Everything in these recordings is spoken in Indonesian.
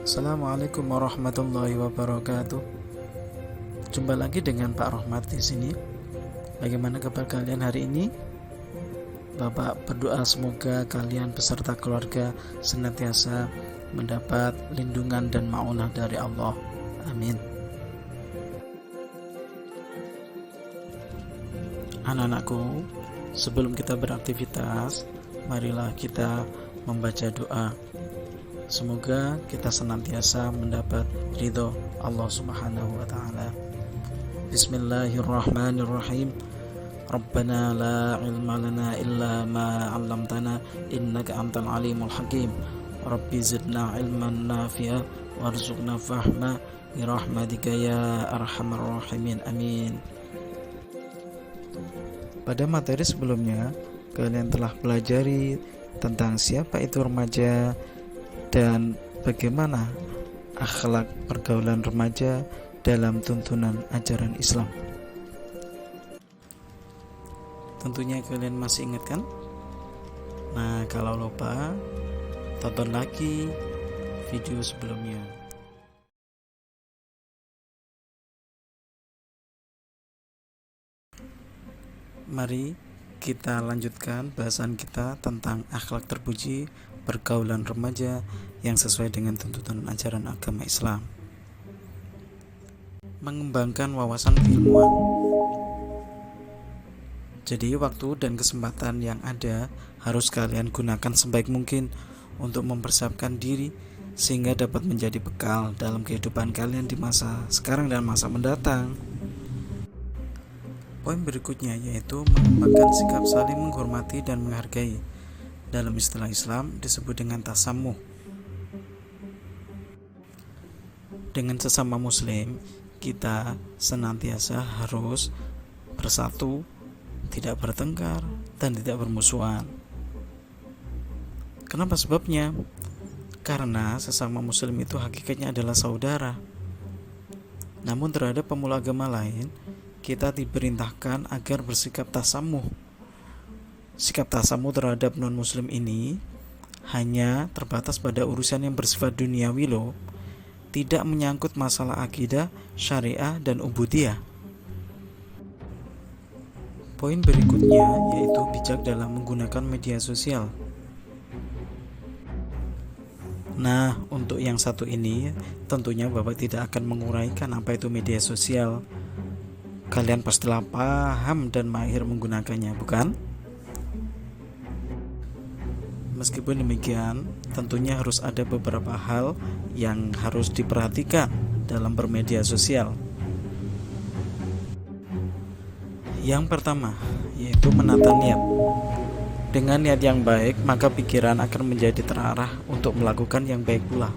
Assalamualaikum warahmatullahi wabarakatuh. Jumpa lagi dengan Pak Rohmat di sini. Bagaimana kabar kalian hari ini? Bapak berdoa semoga kalian beserta keluarga senantiasa mendapat lindungan dan ma'unah dari Allah. Amin. Anak-anakku, sebelum kita beraktivitas, marilah kita membaca doa. Semoga kita senantiasa mendapat ridho Allah Subhanahu wa taala. Bismillahirrahmanirrahim. Rabbana la ilma lana illa ma 'allamtana innaka antal alimul hakim. Rabbi zidna ilman nafi'a warzuqna fahma bi rahmatika ya arhamar rahimin. Amin. Pada materi sebelumnya, kalian telah pelajari tentang siapa itu remaja dan bagaimana akhlak pergaulan remaja dalam tuntunan ajaran Islam. Tentunya kalian masih ingat kan? Nah, kalau lupa, tonton lagi video sebelumnya. Mari kita lanjutkan bahasan kita tentang akhlak terpuji pergaulan remaja yang sesuai dengan tuntutan ajaran agama Islam. Mengembangkan wawasan keilmuan. Jadi waktu dan kesempatan yang ada harus kalian gunakan sebaik mungkin untuk mempersiapkan diri sehingga dapat menjadi bekal dalam kehidupan kalian di masa sekarang dan masa mendatang. Poin berikutnya yaitu mengembangkan sikap saling menghormati dan menghargai. Dalam istilah Islam disebut dengan tasamuh. Dengan sesama muslim, kita senantiasa harus bersatu, tidak bertengkar, dan tidak bermusuhan. Kenapa sebabnya? Karena sesama muslim itu hakikatnya adalah saudara. Namun terhadap pemula agama lain, kita diperintahkan agar bersikap tasamuh. Sikap tasamuh terhadap non-muslim ini hanya terbatas pada urusan yang bersifat duniawi loh, tidak menyangkut masalah akidah, syariah, dan ubudiyah. Poin berikutnya yaitu bijak dalam menggunakan media sosial. Nah, untuk yang satu ini tentunya Bapak tidak akan menguraikan apa itu media sosial. Kalian pastilah paham dan mahir menggunakannya, bukan? Meskipun demikian, tentunya harus ada beberapa hal yang harus diperhatikan dalam bermedia sosial. Yang pertama, yaitu menata niat. Dengan niat yang baik, maka pikiran akan menjadi terarah untuk melakukan yang baik pula.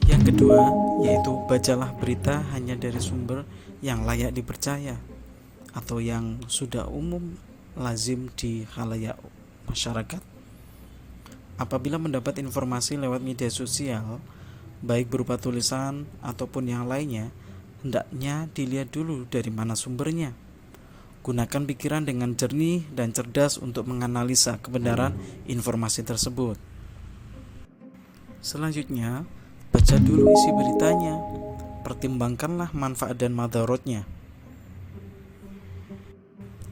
Yang kedua, yaitu bacalah berita hanya dari sumber yang layak dipercaya atau yang sudah umum lazim di khalayak masyarakat. Apabila mendapat informasi lewat media sosial, baik berupa tulisan ataupun yang lainnya, hendaknya dilihat dulu dari mana sumbernya. Gunakan pikiran dengan jernih dan cerdas untuk menganalisa kebenaran informasi tersebut. Selanjutnya, baca dulu isi beritanya. Pertimbangkanlah manfaat dan madaratnya.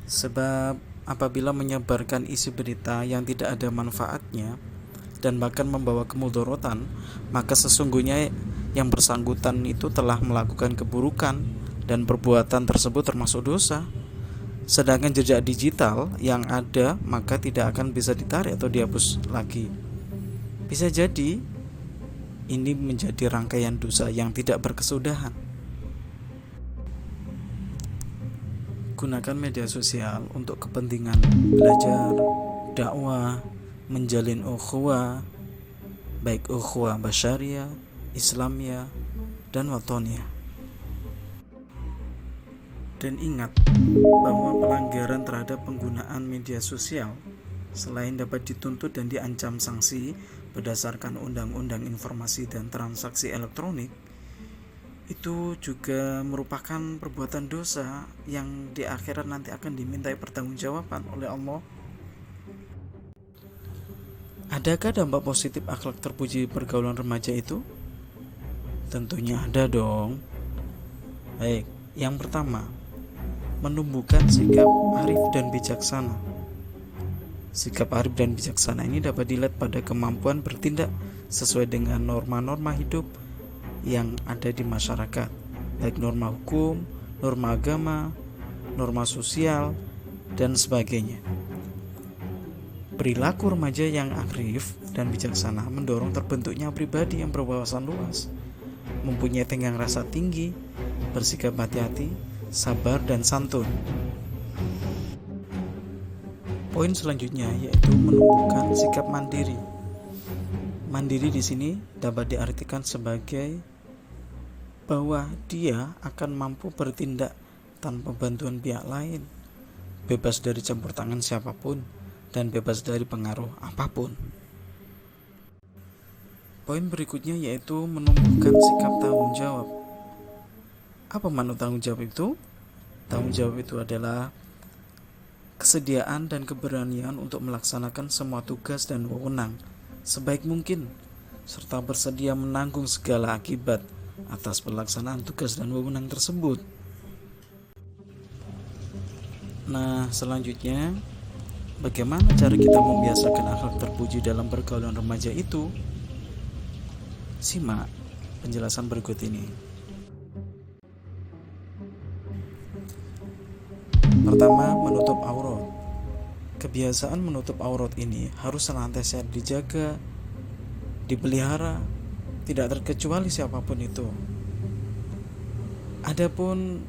Sebab apabila menyebarkan isi berita yang tidak ada manfaatnya dan bahkan membawa kemudaratan, maka sesungguhnya yang bersangkutan itu telah melakukan keburukan dan perbuatan tersebut termasuk dosa. Sedangkan jejak digital yang ada maka tidak akan bisa ditarik atau dihapus lagi. Bisa jadi ini menjadi rangkaian dosa yang tidak berkesudahan. Gunakan media sosial untuk kepentingan belajar, dakwah, menjalin ukhuwah, baik ukhuwah basyariah, Islamiyah, dan watoniyah. Dan ingat bahwa pelanggaran terhadap penggunaan media sosial selain dapat dituntut dan diancam sanksi berdasarkan Undang-Undang Informasi dan Transaksi Elektronik, itu juga merupakan perbuatan dosa yang di akhirat nanti akan dimintai pertanggungjawaban oleh Allah. Adakah dampak positif akhlak terpuji pergaulan remaja itu? Tentunya ada dong. Baik, yang pertama, menumbuhkan sikap arif dan bijaksana. Sikap arif dan bijaksana ini dapat dilihat pada kemampuan bertindak sesuai dengan norma-norma hidup yang ada di masyarakat, baik norma hukum, norma agama, norma sosial, dan sebagainya. Perilaku remaja yang arif dan bijaksana mendorong terbentuknya pribadi yang berwawasan luas, mempunyai tenggang rasa tinggi, bersikap hati-hati, sabar, dan santun. Poin selanjutnya yaitu menumbuhkan sikap mandiri. Mandiri di sini dapat diartikan sebagai bahwa dia akan mampu bertindak tanpa bantuan pihak lain, bebas dari campur tangan siapapun, dan bebas dari pengaruh apapun. Poin berikutnya yaitu menumbuhkan sikap tanggung jawab. Apa makna tanggung jawab itu? Tanggung jawab itu adalah kesediaan dan keberanian untuk melaksanakan semua tugas dan wewenang sebaik mungkin, serta bersedia menanggung segala akibat atas pelaksanaan tugas dan wewenang tersebut. Nah, selanjutnya, bagaimana cara kita membiasakan akhlak terpuji dalam pergaulan remaja itu? Simak penjelasan berikut ini. Pertama, menutup aurat. Kebiasaan menutup aurat ini harus senantiasa dijaga, dipelihara, tidak terkecuali siapapun itu. Adapun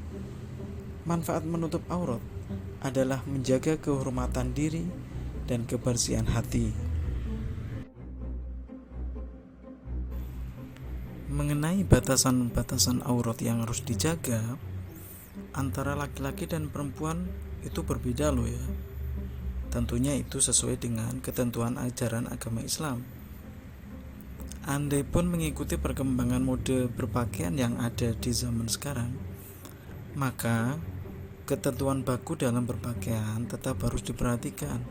manfaat menutup aurat adalah menjaga kehormatan diri dan kebersihan hati. Mengenai batasan-batasan aurat yang harus dijaga antara laki-laki dan perempuan itu berbeda loh ya. Tentunya itu sesuai dengan ketentuan ajaran agama Islam. Andai pun mengikuti perkembangan mode berpakaian yang ada di zaman sekarang, maka ketentuan baku dalam berpakaian tetap harus diperhatikan.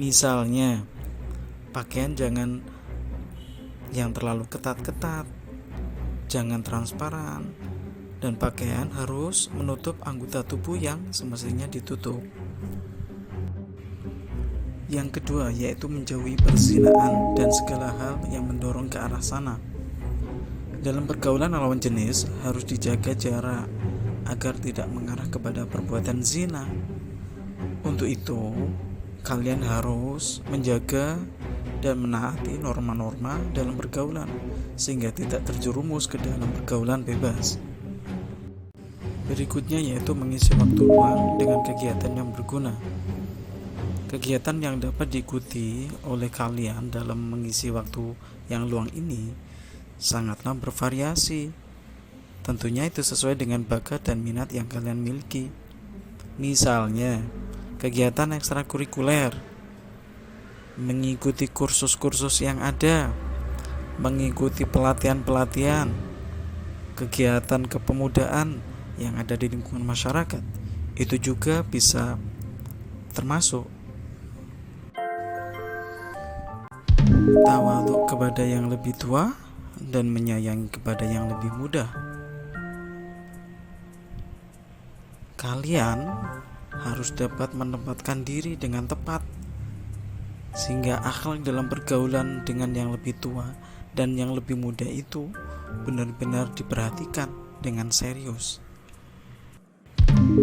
Misalnya, pakaian jangan yang terlalu ketat-ketat, jangan transparan, dan pakaian harus menutup anggota tubuh yang semestinya ditutup. Yang kedua yaitu menjauhi perzinaan dan segala hal yang mendorong ke arah sana. Dalam pergaulan lawan jenis harus dijaga jarak agar tidak mengarah kepada perbuatan zina. Untuk itu, kalian harus menjaga dan menaati norma-norma dalam pergaulan sehingga tidak terjerumus ke dalam pergaulan bebas. Berikutnya yaitu mengisi waktu luang dengan kegiatan yang berguna. Kegiatan yang dapat diikuti oleh kalian dalam mengisi waktu yang luang ini sangatlah bervariasi. Tentunya itu sesuai dengan bakat dan minat yang kalian miliki. Misalnya, kegiatan ekstrakurikuler, mengikuti kursus-kursus yang ada, mengikuti pelatihan-pelatihan, kegiatan kepemudaan yang ada di lingkungan masyarakat. Itu juga bisa termasuk. Tawadhu kepada yang lebih tua dan menyayangi kepada yang lebih muda. Kalian harus dapat menempatkan diri dengan tepat sehingga akhlak dalam pergaulan dengan yang lebih tua dan yang lebih muda itu benar-benar diperhatikan dengan serius.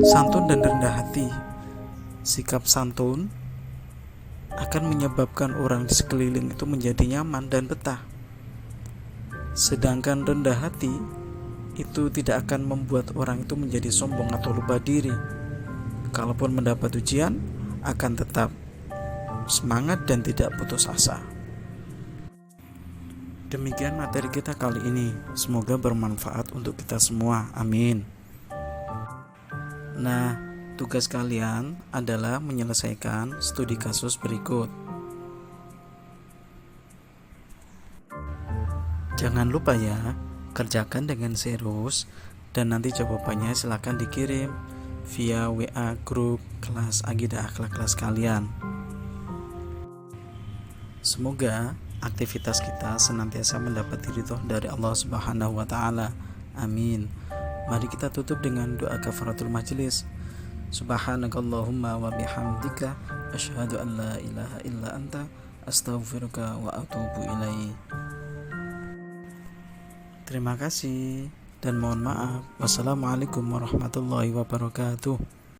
Santun dan rendah hati. Sikap santun akan menyebabkan orang di sekeliling itu menjadi nyaman dan betah. Sedangkan rendah hati itu tidak akan membuat orang itu menjadi sombong atau lupa diri. Kalaupun mendapat ujian, akan tetap semangat dan tidak putus asa. Demikian materi kita kali ini. Semoga bermanfaat untuk kita semua. Amin. Nah, tugas kalian adalah menyelesaikan studi kasus berikut. Jangan lupa ya, kerjakan dengan serius dan nanti jawabannya silakan dikirim via WA grup kelas Aqidah Akhlak kelas kalian. Semoga aktivitas kita senantiasa mendapat ridho dari Allah Subhanahu wa taala. Amin. Mari kita tutup dengan doa kafaratul majelis. Subhanakallahumma wa bihamdika asyhadu an la ilaha illa anta astaghfiruka wa atubu ilaik. Terima kasih dan mohon maaf. Wassalamualaikum warahmatullahi wabarakatuh.